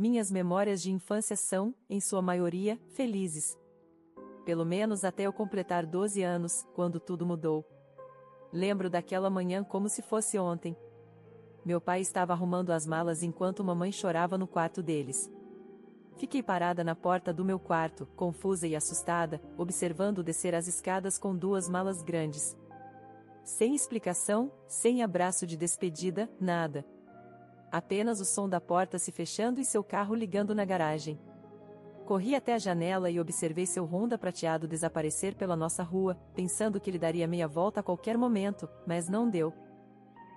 Minhas memórias de infância são, em sua maioria, felizes. Pelo menos até eu completar 12 anos, quando tudo mudou. Lembro daquela manhã como se fosse ontem. Meu pai estava arrumando as malas enquanto mamãe chorava no quarto deles. Fiquei parada na porta do meu quarto, confusa e assustada, observando descer as escadas com 2 malas grandes. Sem explicação, sem abraço de despedida, nada. Apenas o som da porta se fechando e seu carro ligando na garagem. Corri até a janela e observei seu Honda prateado desaparecer pela nossa rua, pensando que ele daria meia volta a qualquer momento, mas não deu.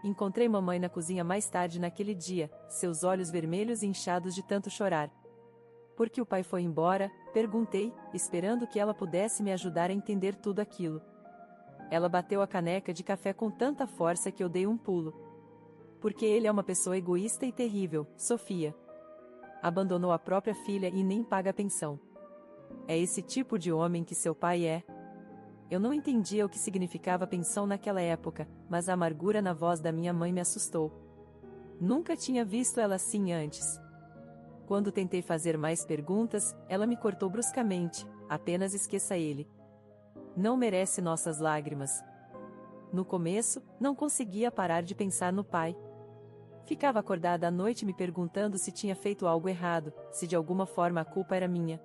Encontrei mamãe na cozinha mais tarde naquele dia, seus olhos vermelhos e inchados de tanto chorar. Por que o pai foi embora? Perguntei, esperando que ela pudesse me ajudar a entender tudo aquilo. Ela bateu a caneca de café com tanta força que eu dei um pulo. Porque ele é uma pessoa egoísta e terrível, Sofia. Abandonou a própria filha e nem paga pensão. É esse tipo de homem que seu pai é? Eu não entendia o que significava pensão naquela época, mas a amargura na voz da minha mãe me assustou. Nunca tinha visto ela assim antes. Quando tentei fazer mais perguntas, ela me cortou bruscamente, apenas esqueça ele. Não merece nossas lágrimas. No começo, não conseguia parar de pensar no pai. Ficava acordada à noite me perguntando se tinha feito algo errado, se de alguma forma a culpa era minha.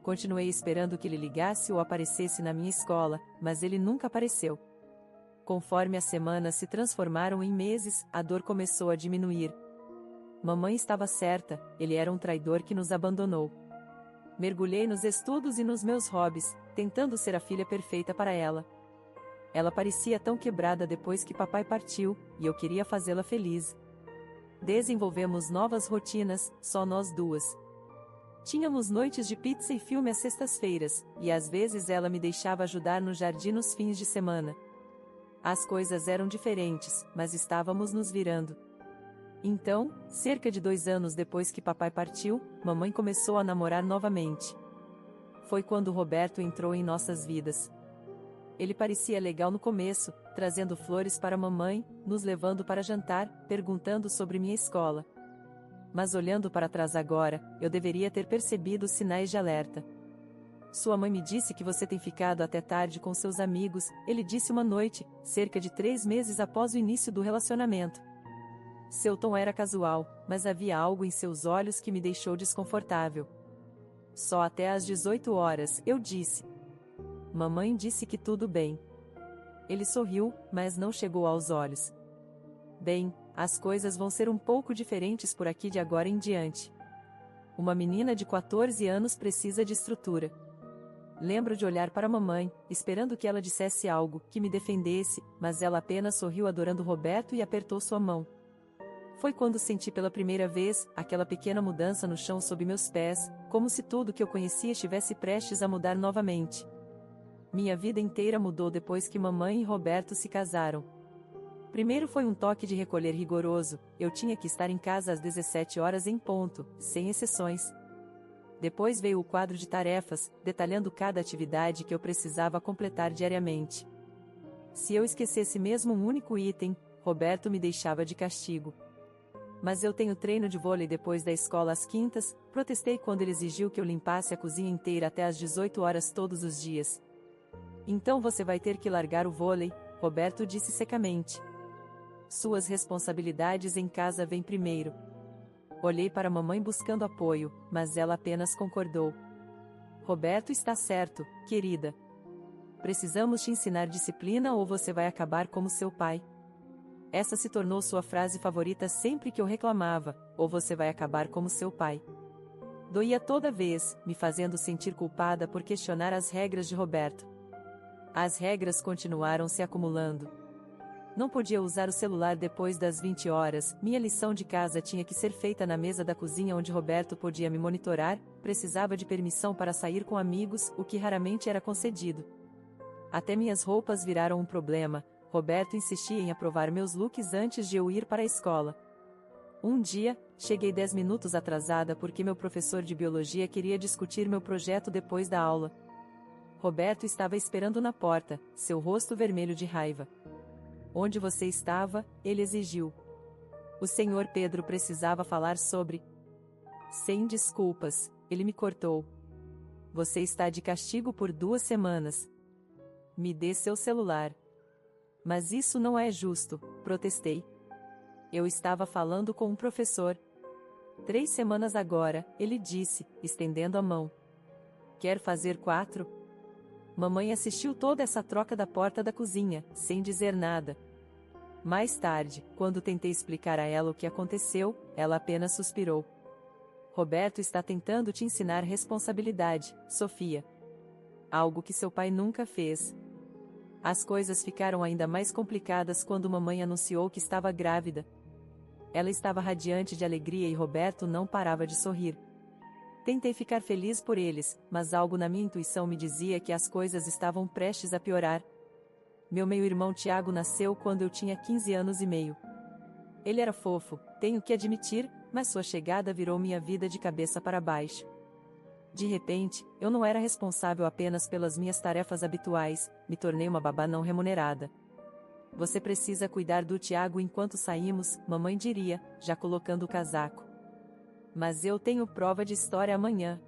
Continuei esperando que ele ligasse ou aparecesse na minha escola, mas ele nunca apareceu. Conforme as semanas se transformaram em meses, a dor começou a diminuir. Mamãe estava certa, ele era um traidor que nos abandonou. Mergulhei nos estudos e nos meus hobbies, tentando ser a filha perfeita para ela. Ela parecia tão quebrada depois que papai partiu, e eu queria fazê-la feliz. Desenvolvemos novas rotinas, só nós duas. Tínhamos noites de pizza e filme às sextas-feiras, e às vezes ela me deixava ajudar no jardim nos fins de semana. As coisas eram diferentes, mas estávamos nos virando. Então, cerca de 2 anos depois que papai partiu, mamãe começou a namorar novamente. Foi quando Roberto entrou em nossas vidas. Ele parecia legal no começo, trazendo flores para mamãe, nos levando para jantar, perguntando sobre minha escola. Mas olhando para trás agora, eu deveria ter percebido os sinais de alerta. Sua mãe me disse que você tem ficado até tarde com seus amigos, ele disse uma noite, cerca de 3 meses após o início do relacionamento. Seu tom era casual, mas havia algo em seus olhos que me deixou desconfortável. Só até às 18 horas, eu disse. Mamãe disse que tudo bem. Ele sorriu, mas não chegou aos olhos. Bem, as coisas vão ser um pouco diferentes por aqui de agora em diante. Uma menina de 14 anos precisa de estrutura. Lembro de olhar para mamãe, esperando que ela dissesse algo, que me defendesse, mas ela apenas sorriu adorando Roberto e apertou sua mão. Foi quando senti pela primeira vez, aquela pequena mudança no chão sob meus pés, como se tudo que eu conhecia estivesse prestes a mudar novamente. Minha vida inteira mudou depois que mamãe e Roberto se casaram. Primeiro foi um toque de recolher rigoroso, eu tinha que estar em casa às 17 horas em ponto, sem exceções. Depois veio o quadro de tarefas, detalhando cada atividade que eu precisava completar diariamente. Se eu esquecesse mesmo um único item, Roberto me deixava de castigo. Mas eu tenho treino de vôlei depois da escola às quintas, protestei quando ele exigiu que eu limpasse a cozinha inteira até às 18 horas todos os dias. Então você vai ter que largar o vôlei, Roberto disse secamente. Suas responsabilidades em casa vêm primeiro. Olhei para mamãe buscando apoio, mas ela apenas concordou. Roberto está certo, querida. Precisamos te ensinar disciplina ou você vai acabar como seu pai. Essa se tornou sua frase favorita sempre que eu reclamava, ou você vai acabar como seu pai. Doía toda vez, me fazendo sentir culpada por questionar as regras de Roberto. As regras continuaram se acumulando. Não podia usar o celular depois das 20 horas, minha lição de casa tinha que ser feita na mesa da cozinha onde Roberto podia me monitorar, precisava de permissão para sair com amigos, o que raramente era concedido. Até minhas roupas viraram um problema, Roberto insistia em aprovar meus looks antes de eu ir para a escola. Um dia, cheguei 10 minutos atrasada porque meu professor de biologia queria discutir meu projeto depois da aula. Roberto estava esperando na porta, seu rosto vermelho de raiva. Onde você estava? Ele exigiu. O senhor Pedro precisava falar sobre... Sem desculpas, ele me cortou. Você está de castigo por 2 semanas. Me dê seu celular. Mas isso não é justo, protestei. Eu estava falando com um professor. 3 semanas agora, ele disse, estendendo a mão. Quer fazer 4? Mamãe assistiu toda essa troca da porta da cozinha, sem dizer nada. Mais tarde, quando tentei explicar a ela o que aconteceu, ela apenas suspirou. Roberto está tentando te ensinar responsabilidade, Sofia. Algo que seu pai nunca fez. As coisas ficaram ainda mais complicadas quando mamãe anunciou que estava grávida. Ela estava radiante de alegria e Roberto não parava de sorrir. Tentei ficar feliz por eles, mas algo na minha intuição me dizia que as coisas estavam prestes a piorar. Meu meio-irmão Tiago nasceu quando eu tinha 15 anos e meio. Ele era fofo, tenho que admitir, mas sua chegada virou minha vida de cabeça para baixo. De repente, eu não era responsável apenas pelas minhas tarefas habituais, me tornei uma babá não remunerada. Você precisa cuidar do Tiago enquanto saímos, mamãe diria, já colocando o casaco. Mas eu tenho prova de história amanhã.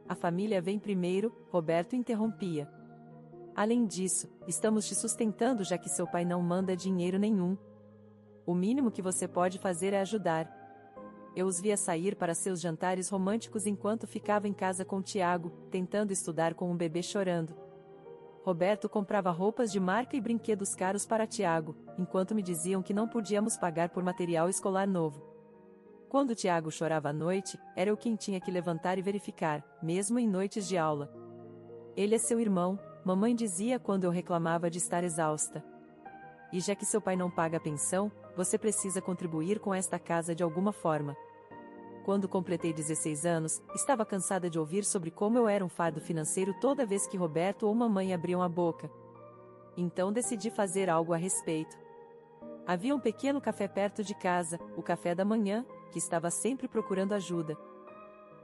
A família vem primeiro, Roberto interrompia. Além disso, estamos te sustentando já que seu pai não manda dinheiro nenhum. O mínimo que você pode fazer é ajudar. Eu os via sair para seus jantares românticos enquanto ficava em casa com Tiago, tentando estudar com um bebê chorando. Roberto comprava roupas de marca e brinquedos caros para Tiago, enquanto me diziam que não podíamos pagar por material escolar novo. Quando Tiago chorava à noite, era eu quem tinha que levantar e verificar, mesmo em noites de aula. Ele é seu irmão, mamãe dizia quando eu reclamava de estar exausta. E já que seu pai não paga a pensão, você precisa contribuir com esta casa de alguma forma. Quando completei 16 anos, estava cansada de ouvir sobre como eu era um fardo financeiro toda vez que Roberto ou mamãe abriam a boca. Então decidi fazer algo a respeito. Havia um pequeno café perto de casa, o café da manhã, que estava sempre procurando ajuda.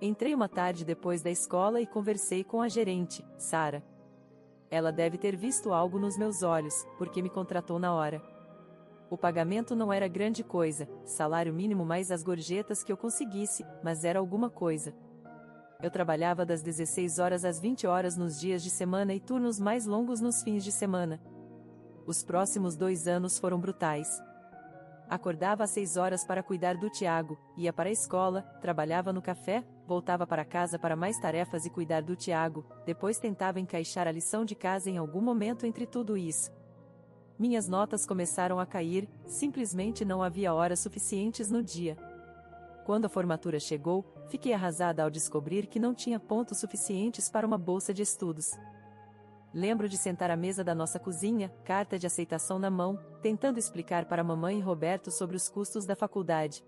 Entrei uma tarde depois da escola e conversei com a gerente, Sara. Ela deve ter visto algo nos meus olhos, porque me contratou na hora. O pagamento não era grande coisa, salário mínimo mais as gorjetas que eu conseguisse, mas era alguma coisa. Eu trabalhava das 16 horas às 20 horas nos dias de semana e turnos mais longos nos fins de semana. Os próximos 2 anos foram brutais. Acordava às 6 horas para cuidar do Tiago, ia para a escola, trabalhava no café, voltava para casa para mais tarefas e cuidar do Tiago, depois tentava encaixar a lição de casa em algum momento entre tudo isso. Minhas notas começaram a cair, simplesmente não havia horas suficientes no dia. Quando a formatura chegou, fiquei arrasada ao descobrir que não tinha pontos suficientes para uma bolsa de estudos. Lembro de sentar à mesa da nossa cozinha, carta de aceitação na mão, tentando explicar para mamãe e Roberto sobre os custos da faculdade.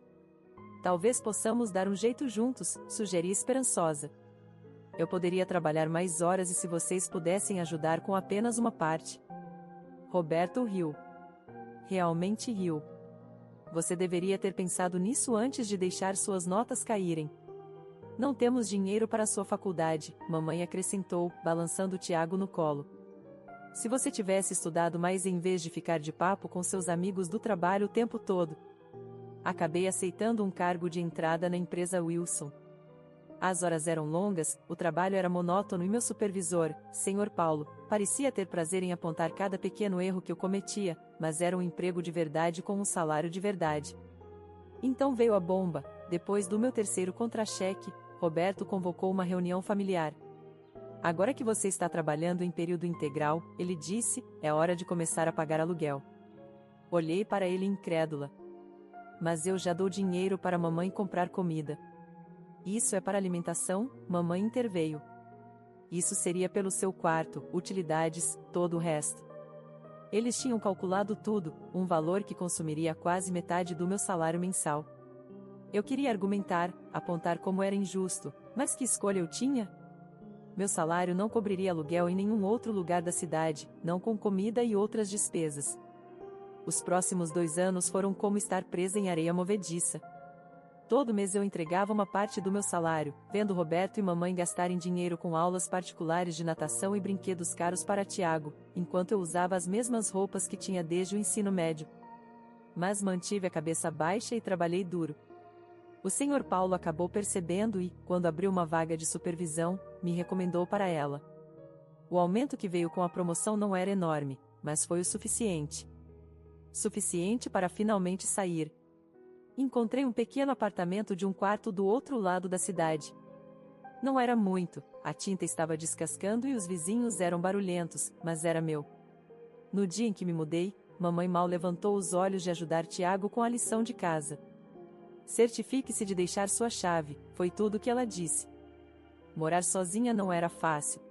Talvez possamos dar um jeito juntos, sugeri esperançosa. Eu poderia trabalhar mais horas e se vocês pudessem ajudar com apenas uma parte. Roberto riu. Realmente riu. Você deveria ter pensado nisso antes de deixar suas notas caírem. Não temos dinheiro para sua faculdade, mamãe acrescentou, balançando Tiago no colo. Se você tivesse estudado mais em vez de ficar de papo com seus amigos do trabalho o tempo todo. Acabei aceitando um cargo de entrada na empresa Wilson. As horas eram longas, o trabalho era monótono e meu supervisor, Sr. Paulo, parecia ter prazer em apontar cada pequeno erro que eu cometia, mas era um emprego de verdade com um salário de verdade. Então veio a bomba. Depois do meu terceiro contra-cheque, Roberto convocou uma reunião familiar. Agora que você está trabalhando em período integral, ele disse, é hora de começar a pagar aluguel. Olhei para ele incrédula. Mas eu já dou dinheiro para mamãe comprar comida. Isso é para alimentação, mamãe interveio. Isso seria pelo seu quarto, utilidades, todo o resto. Eles tinham calculado tudo, um valor que consumiria quase metade do meu salário mensal. Eu queria argumentar, apontar como era injusto, mas que escolha eu tinha? Meu salário não cobriria aluguel em nenhum outro lugar da cidade, não com comida e outras despesas. Os próximos 2 anos foram como estar presa em areia movediça. Todo mês eu entregava uma parte do meu salário, vendo Roberto e mamãe gastarem dinheiro com aulas particulares de natação e brinquedos caros para Tiago, enquanto eu usava as mesmas roupas que tinha desde o ensino médio. Mas mantive a cabeça baixa e trabalhei duro. O Sr. Paulo acabou percebendo e, quando abriu uma vaga de supervisão, me recomendou para ela. O aumento que veio com a promoção não era enorme, mas foi o suficiente. Suficiente para finalmente sair. Encontrei um pequeno apartamento de um quarto do outro lado da cidade. Não era muito, a tinta estava descascando e os vizinhos eram barulhentos, mas era meu. No dia em que me mudei, mamãe mal levantou os olhos de ajudar Tiago com a lição de casa. Certifique-se de deixar sua chave, foi tudo o que ela disse. Morar sozinha não era fácil.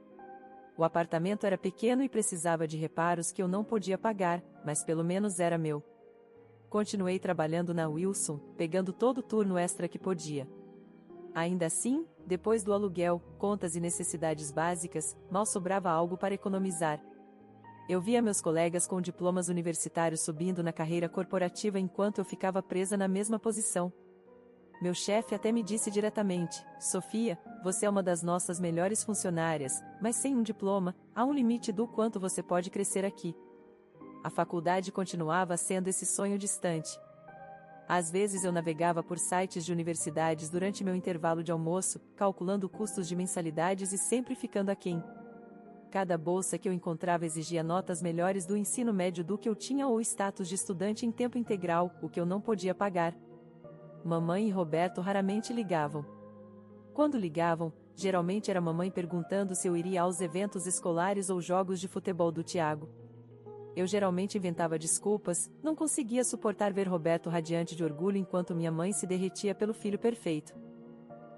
O apartamento era pequeno e precisava de reparos que eu não podia pagar, mas pelo menos era meu. Continuei trabalhando na Wilson, pegando todo o turno extra que podia. Ainda assim, depois do aluguel, contas e necessidades básicas, mal sobrava algo para economizar. Eu via meus colegas com diplomas universitários subindo na carreira corporativa enquanto eu ficava presa na mesma posição. Meu chefe até me disse diretamente: Sofia, você é uma das nossas melhores funcionárias, mas sem um diploma, há um limite do quanto você pode crescer aqui. A faculdade continuava sendo esse sonho distante. Às vezes eu navegava por sites de universidades durante meu intervalo de almoço, calculando custos de mensalidades e sempre ficando aquém. Cada bolsa que eu encontrava exigia notas melhores do ensino médio do que eu tinha ou status de estudante em tempo integral, o que eu não podia pagar. Mamãe e Roberto raramente ligavam. Quando ligavam, geralmente era mamãe perguntando se eu iria aos eventos escolares ou jogos de futebol do Tiago. Eu geralmente inventava desculpas, não conseguia suportar ver Roberto radiante de orgulho enquanto minha mãe se derretia pelo filho perfeito.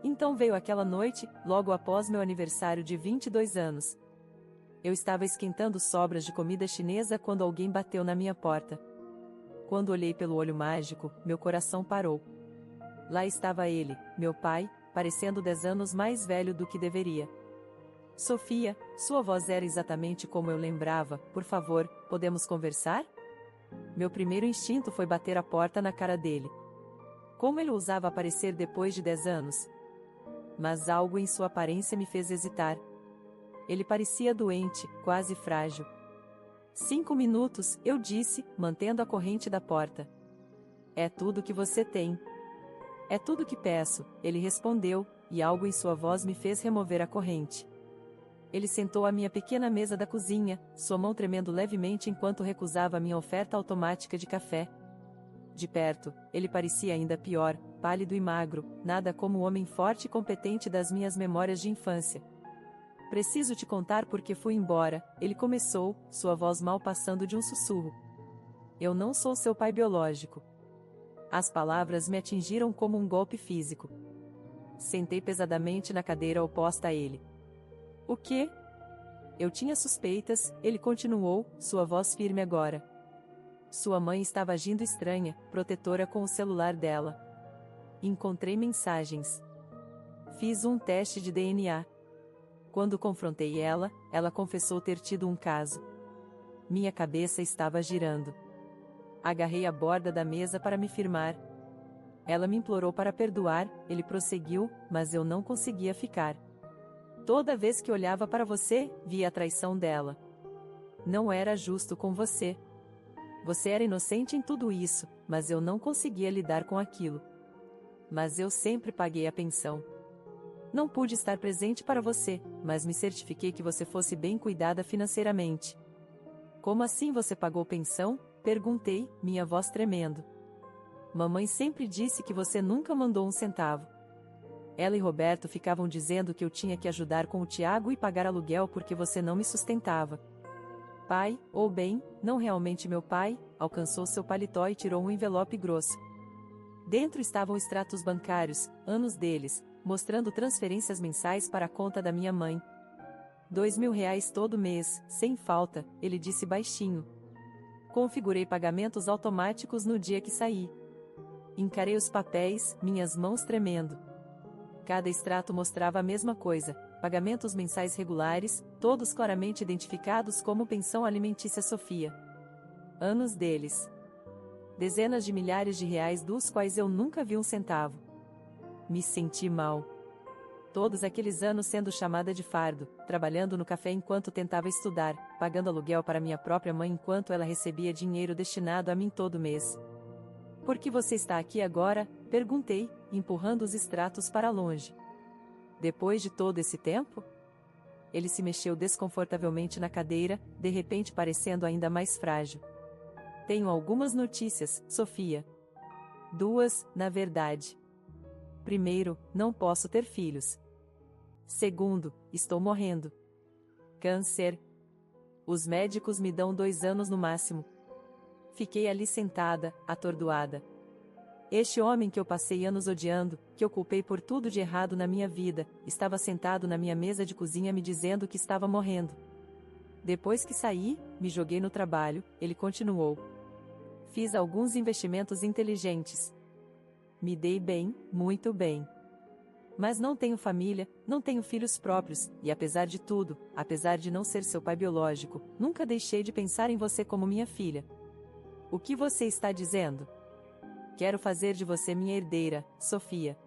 Então veio aquela noite, logo após meu aniversário de 22 anos. Eu estava esquentando sobras de comida chinesa quando alguém bateu na minha porta. Quando olhei pelo olho mágico, meu coração parou. Lá estava ele, meu pai, parecendo 10 anos mais velho do que deveria. Sofia, sua voz era exatamente como eu lembrava, por favor, podemos conversar? Meu primeiro instinto foi bater a porta na cara dele. Como ele ousava aparecer depois de 10 anos? Mas algo em sua aparência me fez hesitar. Ele parecia doente, quase frágil. 5 minutos, eu disse, mantendo a corrente da porta. É tudo que você tem. É tudo que peço, ele respondeu, e algo em sua voz me fez remover a corrente. Ele sentou à minha pequena mesa da cozinha, sua mão tremendo levemente enquanto recusava minha oferta automática de café. De perto, ele parecia ainda pior, pálido e magro, nada como o homem forte e competente das minhas memórias de infância. Preciso te contar porque fui embora, ele começou, sua voz mal passando de um sussurro. Eu não sou seu pai biológico. As palavras me atingiram como um golpe físico. Sentei pesadamente na cadeira oposta a ele. O quê? Eu tinha suspeitas, ele continuou, sua voz firme agora. Sua mãe estava agindo estranha, protetora com o celular dela. Encontrei mensagens. Fiz um teste de DNA. Quando confrontei ela, ela confessou ter tido um caso. Minha cabeça estava girando. Agarrei a borda da mesa para me firmar. Ela me implorou para perdoar, ele prosseguiu, mas eu não conseguia ficar. Toda vez que olhava para você, via a traição dela. Não era justo com você. Você era inocente em tudo isso, mas eu não conseguia lidar com aquilo. Mas eu sempre paguei a pensão. Não pude estar presente para você, mas me certifiquei que você fosse bem cuidada financeiramente. Como assim você pagou pensão? Perguntei, minha voz tremendo. Mamãe sempre disse que você nunca mandou um centavo. Ela e Roberto ficavam dizendo que eu tinha que ajudar com o Tiago e pagar aluguel porque você não me sustentava. Pai, ou bem, não realmente meu pai, alcançou seu paletó e tirou um envelope grosso. Dentro estavam extratos bancários, anos deles, mostrando transferências mensais para a conta da minha mãe. R$ 2.000 todo mês, sem falta, ele disse baixinho. Configurei pagamentos automáticos no dia que saí. Encarei os papéis, minhas mãos tremendo. Cada extrato mostrava a mesma coisa, pagamentos mensais regulares, todos claramente identificados como pensão alimentícia Sofia. Anos deles. Dezenas de milhares de reais dos quais eu nunca vi um centavo. Me senti mal. Todos aqueles anos sendo chamada de fardo, trabalhando no café enquanto tentava estudar, pagando aluguel para minha própria mãe enquanto ela recebia dinheiro destinado a mim todo mês. Por que você está aqui agora? Perguntei, empurrando os extratos para longe. Depois de todo esse tempo? Ele se mexeu desconfortavelmente na cadeira, de repente parecendo ainda mais frágil. Tenho algumas notícias, Sofia. Duas, na verdade. Primeiro, não posso ter filhos. Segundo, estou morrendo. Câncer. Os médicos me dão 2 anos no máximo. Fiquei ali sentada, atordoada. Este homem que eu passei anos odiando, que eu culpei por tudo de errado na minha vida, estava sentado na minha mesa de cozinha me dizendo que estava morrendo. Depois que saí, me joguei no trabalho, ele continuou. Fiz alguns investimentos inteligentes. Me dei bem, muito bem. Mas não tenho família, não tenho filhos próprios, e apesar de tudo, apesar de não ser seu pai biológico, nunca deixei de pensar em você como minha filha. O que você está dizendo? Quero fazer de você minha herdeira, Sofia.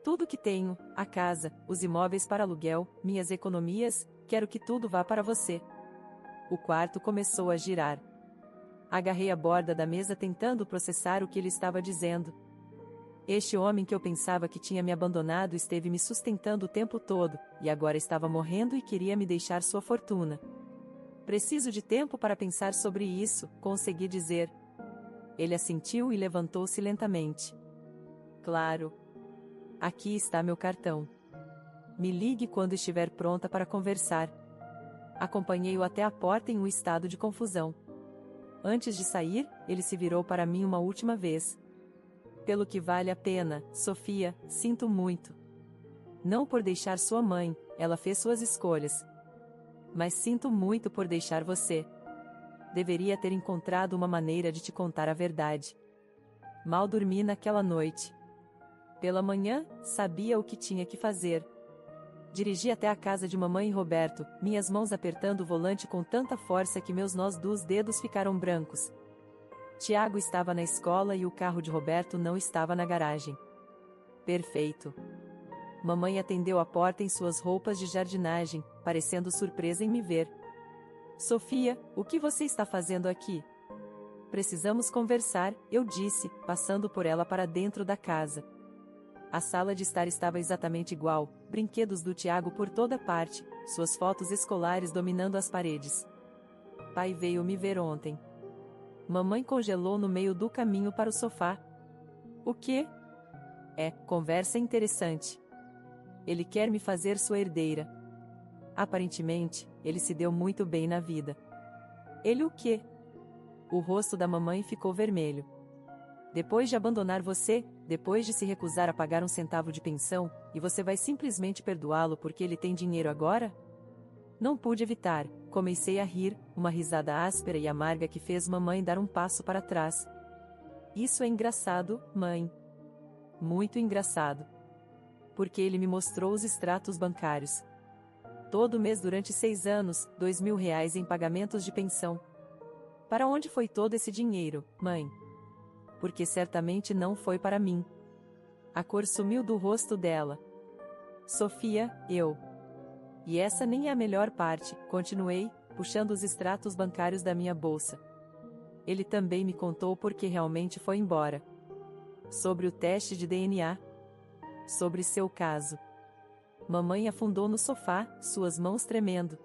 Tudo que tenho, a casa, os imóveis para aluguel, minhas economias, quero que tudo vá para você. O quarto começou a girar. Agarrei a borda da mesa tentando processar o que ele estava dizendo. Este homem que eu pensava que tinha me abandonado esteve me sustentando o tempo todo, e agora estava morrendo e queria me deixar sua fortuna. Preciso de tempo para pensar sobre isso, consegui dizer. Ele assentiu e levantou-se lentamente. Claro. Aqui está meu cartão. Me ligue quando estiver pronta para conversar. Acompanhei-o até a porta em um estado de confusão. Antes de sair, ele se virou para mim uma última vez. Pelo que vale a pena, Sofia, sinto muito. Não por deixar sua mãe, ela fez suas escolhas. Mas sinto muito por deixar você. Deveria ter encontrado uma maneira de te contar a verdade. Mal dormi naquela noite. Pela manhã, sabia o que tinha que fazer. Dirigi até a casa de mamãe e Roberto, minhas mãos apertando o volante com tanta força que meus nós dos dedos ficaram brancos. Tiago estava na escola e o carro de Roberto não estava na garagem. Perfeito. Mamãe atendeu a porta em suas roupas de jardinagem, parecendo surpresa em me ver. Sofia, o que você está fazendo aqui? Precisamos conversar, eu disse, passando por ela para dentro da casa. A sala de estar estava exatamente igual, brinquedos do Tiago por toda parte, suas fotos escolares dominando as paredes. Pai veio me ver ontem. Mamãe congelou no meio do caminho para o sofá. O quê? Conversa interessante. Ele quer me fazer sua herdeira. Aparentemente, ele se deu muito bem na vida. Ele o quê? O rosto da mamãe ficou vermelho. Depois de abandonar você, depois de se recusar a pagar 1 centavo de pensão, e você vai simplesmente perdoá-lo porque ele tem dinheiro agora? Não pude evitar, comecei a rir, uma risada áspera e amarga que fez mamãe dar um passo para trás. Isso é engraçado, mãe. Muito engraçado. Porque ele me mostrou os extratos bancários. Todo mês durante 6 anos, R$ 2.000 em pagamentos de pensão. Para onde foi todo esse dinheiro, mãe? Porque certamente não foi para mim. A cor sumiu do rosto dela. Sofia, eu. E essa nem é a melhor parte, continuei, puxando os extratos bancários da minha bolsa. Ele também me contou porque realmente foi embora. Sobre o teste de DNA. Sobre seu caso. Mamãe afundou no sofá, suas mãos tremendo.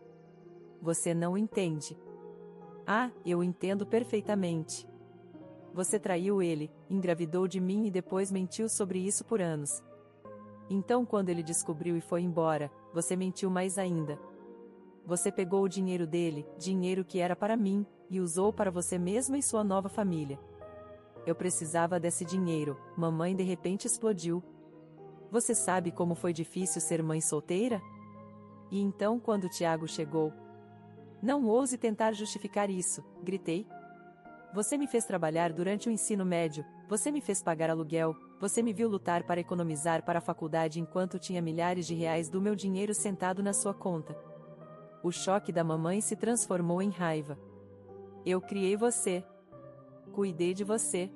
Você não entende. Ah, eu entendo perfeitamente. Você traiu ele, engravidou de mim e depois mentiu sobre isso por anos. Então quando ele descobriu e foi embora, você mentiu mais ainda. Você pegou o dinheiro dele, dinheiro que era para mim, e usou para você mesma e sua nova família. Eu precisava desse dinheiro, mamãe de repente explodiu. Você sabe como foi difícil ser mãe solteira? E então quando Tiago chegou... Não ouse tentar justificar isso, gritei. Você me fez trabalhar durante o ensino médio, você me fez pagar aluguel, você me viu lutar para economizar para a faculdade enquanto tinha milhares de reais do meu dinheiro sentado na sua conta. O choque da mamãe se transformou em raiva. Eu criei você. Cuidei de você.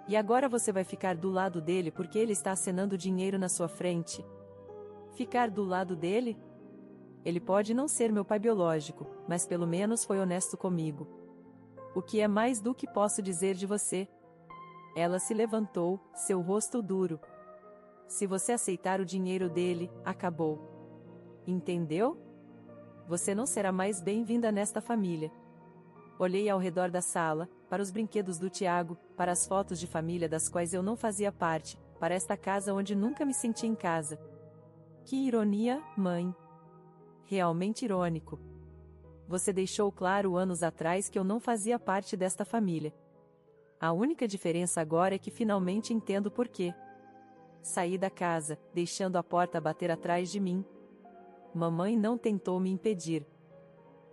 E agora você vai ficar do lado dele porque ele está acenando dinheiro na sua frente? Ficar do lado dele? Ele pode não ser meu pai biológico, mas pelo menos foi honesto comigo. O que é mais do que posso dizer de você? Ela se levantou, seu rosto duro. Se você aceitar o dinheiro dele, acabou. Entendeu? Você não será mais bem-vinda nesta família. Olhei ao redor da sala, para os brinquedos do Tiago, para as fotos de família das quais eu não fazia parte, para esta casa onde nunca me senti em casa. Que ironia, mãe. Realmente irônico. Você deixou claro anos atrás que eu não fazia parte desta família. A única diferença agora é que finalmente entendo por quê. Saí da casa, deixando a porta bater atrás de mim. Mamãe não tentou me impedir.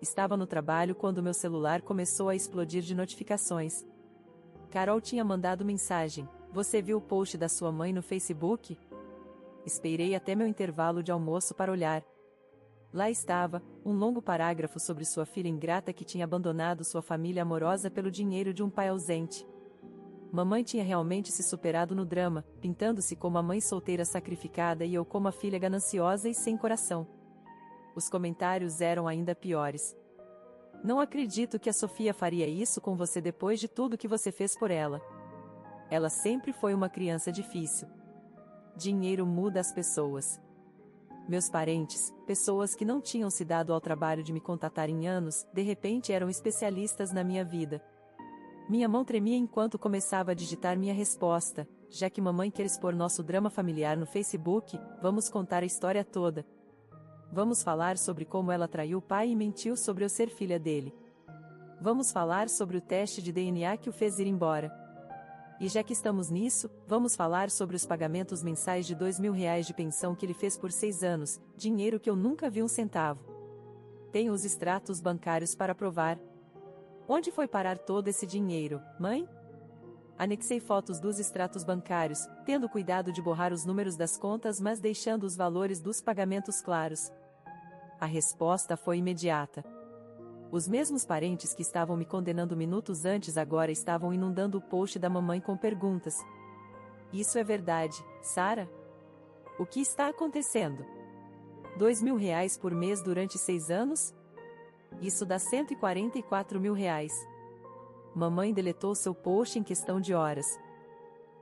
Estava no trabalho quando meu celular começou a explodir de notificações. Carol tinha mandado mensagem: "Você viu o post da sua mãe no Facebook?" Esperei até meu intervalo de almoço para olhar. Lá estava, um longo parágrafo sobre sua filha ingrata que tinha abandonado sua família amorosa pelo dinheiro de um pai ausente. Mamãe tinha realmente se superado no drama, pintando-se como a mãe solteira sacrificada e eu como a filha gananciosa e sem coração. Os comentários eram ainda piores. Não acredito que a Sofia faria isso com você depois de tudo que você fez por ela. Ela sempre foi uma criança difícil. Dinheiro muda as pessoas. Meus parentes, pessoas que não tinham se dado ao trabalho de me contatar em anos, de repente eram especialistas na minha vida. Minha mão tremia enquanto começava a digitar minha resposta: "Já que mamãe quer expor nosso drama familiar no Facebook, vamos contar a história toda. Vamos falar sobre como ela traiu o pai e mentiu sobre eu ser filha dele. Vamos falar sobre o teste de DNA que o fez ir embora. E já que estamos nisso, vamos falar sobre os pagamentos mensais de R$ 2.000 de pensão que ele fez por 6 anos, dinheiro que eu nunca vi um centavo. Tenho os extratos bancários para provar. Onde foi parar todo esse dinheiro, mãe?" Anexei fotos dos extratos bancários, tendo cuidado de borrar os números das contas mas deixando os valores dos pagamentos claros. A resposta foi imediata. Os mesmos parentes que estavam me condenando minutos antes agora estavam inundando o post da mamãe com perguntas. "Isso é verdade, Sara? O que está acontecendo? R$ 2.000 por mês durante 6 anos? Isso dá R$ 144.000. Mamãe deletou seu post em questão de horas.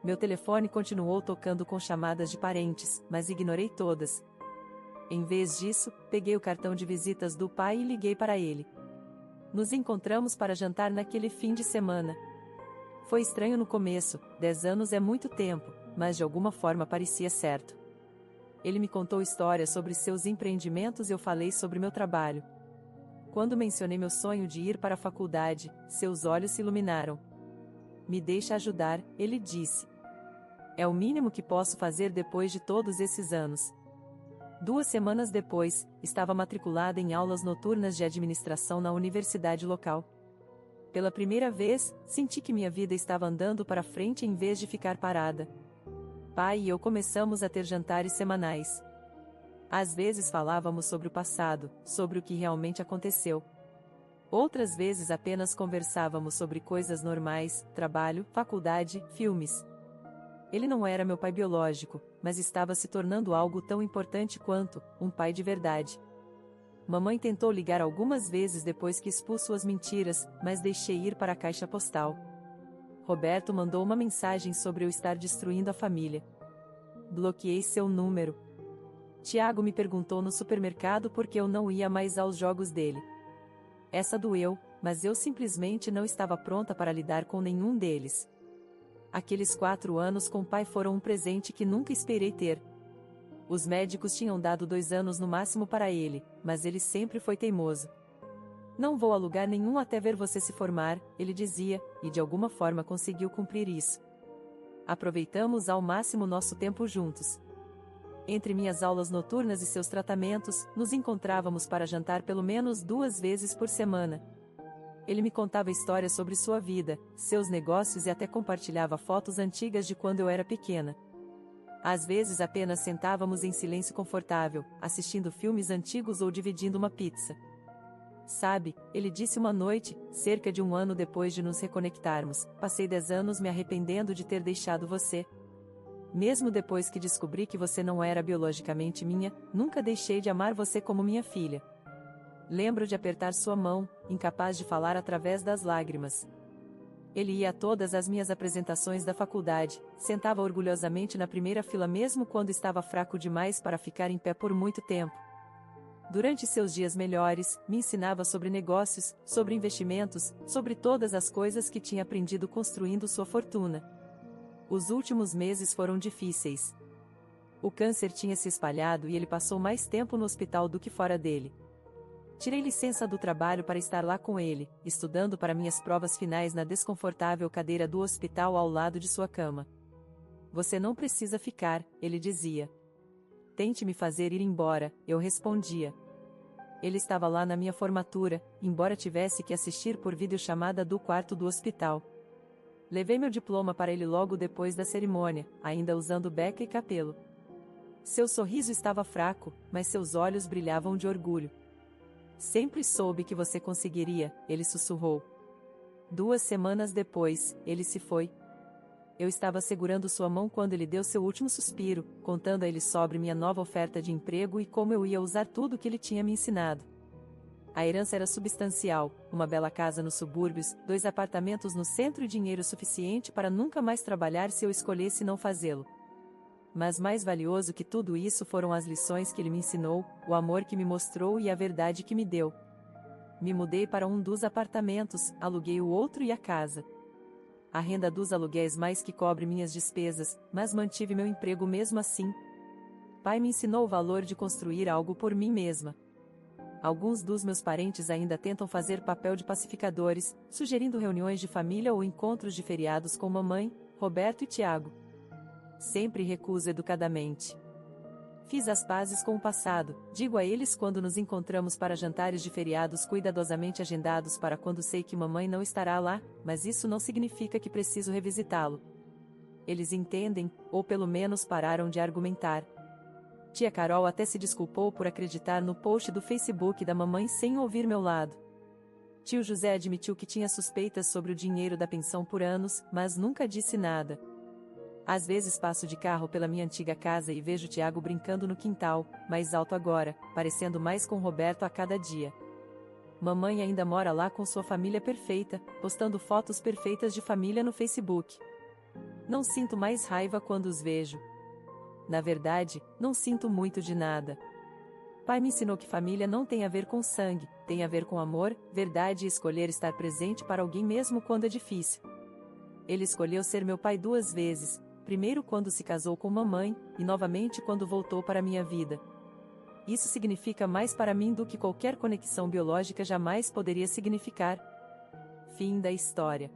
Meu telefone continuou tocando com chamadas de parentes, mas ignorei todas. Em vez disso, peguei o cartão de visitas do pai e liguei para ele. Nos encontramos para jantar naquele fim de semana. Foi estranho no começo, 10 anos é muito tempo, mas de alguma forma parecia certo. Ele me contou histórias sobre seus empreendimentos e eu falei sobre meu trabalho. Quando mencionei meu sonho de ir para a faculdade, seus olhos se iluminaram. "Me deixa ajudar", ele disse. "É o mínimo que posso fazer depois de todos esses anos." 2 semanas depois, estava matriculada em aulas noturnas de administração na universidade local. Pela primeira vez, senti que minha vida estava andando para frente em vez de ficar parada. Pai e eu começamos a ter jantares semanais. Às vezes falávamos sobre o passado, sobre o que realmente aconteceu. Outras vezes apenas conversávamos sobre coisas normais, trabalho, faculdade, filmes. Ele não era meu pai biológico, mas estava se tornando algo tão importante quanto um pai de verdade. Mamãe tentou ligar algumas vezes depois que expus suas mentiras, mas deixei ir para a caixa postal. Roberto mandou uma mensagem sobre eu estar destruindo a família. Bloqueei seu número. Tiago me perguntou no supermercado por que eu não ia mais aos jogos dele. Essa doeu, mas eu simplesmente não estava pronta para lidar com nenhum deles. Aqueles 4 anos com o pai foram um presente que nunca esperei ter. Os médicos tinham dado 2 anos no máximo para ele, mas ele sempre foi teimoso. "Não vou a lugar nenhum até ver você se formar", ele dizia, e de alguma forma conseguiu cumprir isso. Aproveitamos ao máximo nosso tempo juntos. Entre minhas aulas noturnas e seus tratamentos, nos encontrávamos para jantar pelo menos 2 vezes por semana. Ele me contava histórias sobre sua vida, seus negócios e até compartilhava fotos antigas de quando eu era pequena. Às vezes apenas sentávamos em silêncio confortável, assistindo filmes antigos ou dividindo uma pizza. "Sabe", ele disse uma noite, cerca de 1 ano depois de nos reconectarmos, "passei 10 anos me arrependendo de ter deixado você. Mesmo depois que descobri que você não era biologicamente minha, nunca deixei de amar você como minha filha. Lembro de apertar sua mão, incapaz de falar através das lágrimas. Ele ia a todas as minhas apresentações da faculdade, sentava orgulhosamente na primeira fila mesmo quando estava fraco demais para ficar em pé por muito tempo. Durante seus dias melhores, me ensinava sobre negócios, sobre investimentos, sobre todas as coisas que tinha aprendido construindo sua fortuna. Os últimos meses foram difíceis. O câncer tinha se espalhado e ele passou mais tempo no hospital do que fora dele. Tirei licença do trabalho para estar lá com ele, estudando para minhas provas finais na desconfortável cadeira do hospital ao lado de sua cama. Você não precisa ficar, ele dizia. Tente me fazer ir embora, eu respondia. Ele estava lá na minha formatura, embora tivesse que assistir por videochamada do quarto do hospital. Levei meu diploma para ele logo depois da cerimônia, ainda usando beca e capelo. Seu sorriso estava fraco, mas seus olhos brilhavam de orgulho. Sempre soube que você conseguiria, ele sussurrou. 2 semanas depois, ele se foi. Eu estava segurando sua mão quando ele deu seu último suspiro, contando a ele sobre minha nova oferta de emprego e como eu ia usar tudo o que ele tinha me ensinado. A herança era substancial, uma bela casa nos subúrbios, 2 apartamentos no centro e dinheiro suficiente para nunca mais trabalhar se eu escolhesse não fazê-lo. Mas mais valioso que tudo isso foram as lições que ele me ensinou, o amor que me mostrou e a verdade que me deu. Me mudei para um dos apartamentos, aluguei o outro e a casa. A renda dos aluguéis mais que cobre minhas despesas, mas mantive meu emprego mesmo assim. Pai me ensinou o valor de construir algo por mim mesma. Alguns dos meus parentes ainda tentam fazer papel de pacificadores, sugerindo reuniões de família ou encontros de feriados com mamãe, Roberto e Tiago. Sempre recuso educadamente. Fiz as pazes com o passado, digo a eles quando nos encontramos para jantares de feriados cuidadosamente agendados para quando sei que mamãe não estará lá, mas isso não significa que preciso revisitá-lo. Eles entendem, ou pelo menos pararam de argumentar. Tia Carol até se desculpou por acreditar no post do Facebook da mamãe sem ouvir meu lado. Tio José admitiu que tinha suspeitas sobre o dinheiro da pensão por anos, mas nunca disse nada. Às vezes passo de carro pela minha antiga casa e vejo Tiago brincando no quintal, mais alto agora, parecendo mais com Roberto a cada dia. Mamãe ainda mora lá com sua família perfeita, postando fotos perfeitas de família no Facebook. Não sinto mais raiva quando os vejo. Na verdade, não sinto muito de nada. Pai me ensinou que família não tem a ver com sangue, tem a ver com amor, verdade e escolher estar presente para alguém mesmo quando é difícil. Ele escolheu ser meu pai 2 vezes, primeiro quando se casou com mamãe, e novamente quando voltou para minha vida. Isso significa mais para mim do que qualquer conexão biológica jamais poderia significar. Fim da história.